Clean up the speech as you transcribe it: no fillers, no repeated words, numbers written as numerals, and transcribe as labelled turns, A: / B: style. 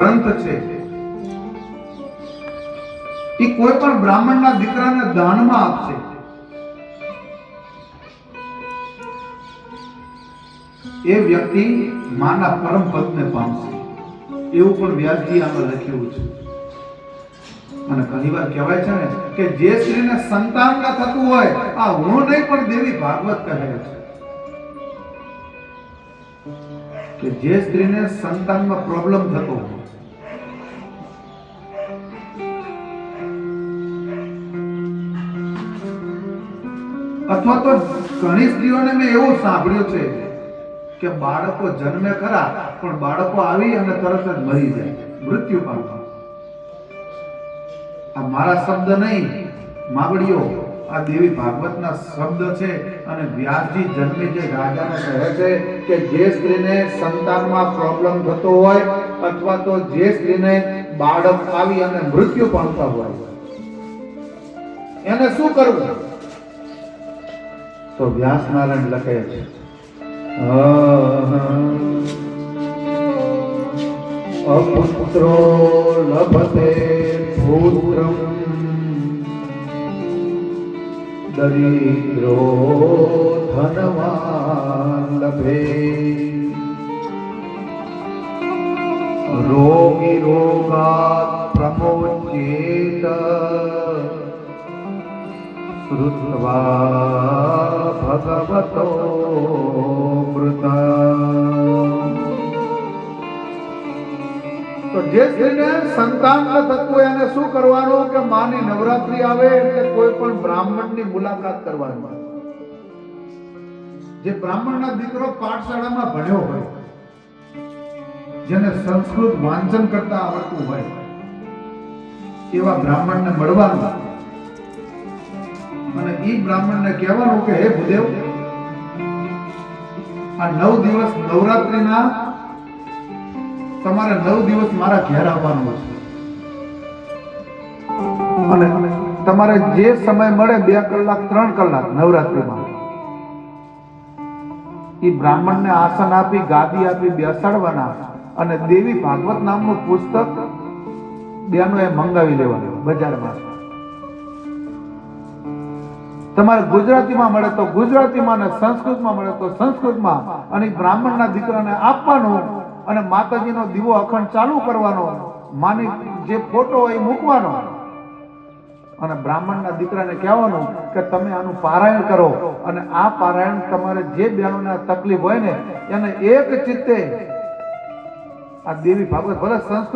A: ગ્રંથ છે એ કોઈ પણ બ્રાહ્મણના દીકરાને દાનમાં આપશે એ વ્યક્તિ માના પરમ પદને પામશે, એવું પણ વ્યાસજી આમાં લખ્યું છે. અને ઘણીવાર કહેવાય છે ને કે જે સ્ત્રીને સંતાન ન થતું હોય, આ હું નહીં પણ દેવી ભાગવત કહે છે કે જે સ્ત્રીને સંતાનમાં પ્રોબ્લેમ થતો હોય, અથવા તો ઘણી સ્ત્રીઓને મેં એવું સાંભળ્યું છે કે બાળકો જન્મે ખરા પણ બાળકો આવી અને તરત જ મરી જાય, મૃત્યુ પામતા. આ મારા શબ્દ નહીં, માગડીઓ, આ દેવી ભાગવતના શબ્દ છે. અને વ્યાસજી જન્મે જે રાજાને કહે છે કે જે સ્ત્રીને સંતાનમાં પ્રોબ્લેમ થતો હોય અથવા તો જે સ્ત્રીને બાળક આવી અને મૃત્યુ પામતા હોય એને શું કરવું? તો વ્યાસ નારાયણ લખે છે અપુત્રો લભતે પુત્રમ દરિદ્રો ધનવાન લભે રોગી રોગાત પ્રમોચેત શ્રુત્વા ભગવતો તો જે સ્ત્રીને સંતાન ન થતું એને શું કરવાનું કે માની નવરાત્રી આવે એટલે કોઈ પણ બ્રાહ્મણની મુલાકાત કરવાની. જે બ્રાહ્મણના દીકરો પાઠશાળામાં ભણ્યો હોય, જેને સંસ્કૃત વાંચન કરતા આવડતું હોય, એવા બ્રાહ્મણને મળવાનું અને એ બ્રાહ્મણને કહેવાનું કે હે ભૂદેવ, આ 9 દિવસ નવરાત્રીના તમારે 9 દિવસ મારા ઘેર આવવાનું છે અને તમારે જે સમય મળે 2 કલાક 3 કલાક નવરાત્રીમાં એ બ્રાહ્મણને આસન આપી ગાદી આપી બેસાડવાના અને દેવી ભાગવત નામનું પુસ્તક બેનોએ મંગાવી લેવાનું બજારમાં. તમારે ગુજરાતીમાં મળે તો ગુજરાતીમાં અને સંસ્કૃતમાં મળે તો સંસ્કૃતમાં, અને બ્રાહ્મણના દીકરાને આપવાનું અને માતાજીનો દીવો અખંડ ચાલુ કરવાનો, માની જે ફોટો હોય એ મૂકવાનો અને બ્રાહ્મણના દીકરાને કહેવાનું કે તમે આનું પારાયણ કરો અને આ પારાયણ તમારે જે બહેનોને તકલીફ હોય ને એને એક ચિત્તે આ દેવી ભાગવત ભલે સંસ્કૃત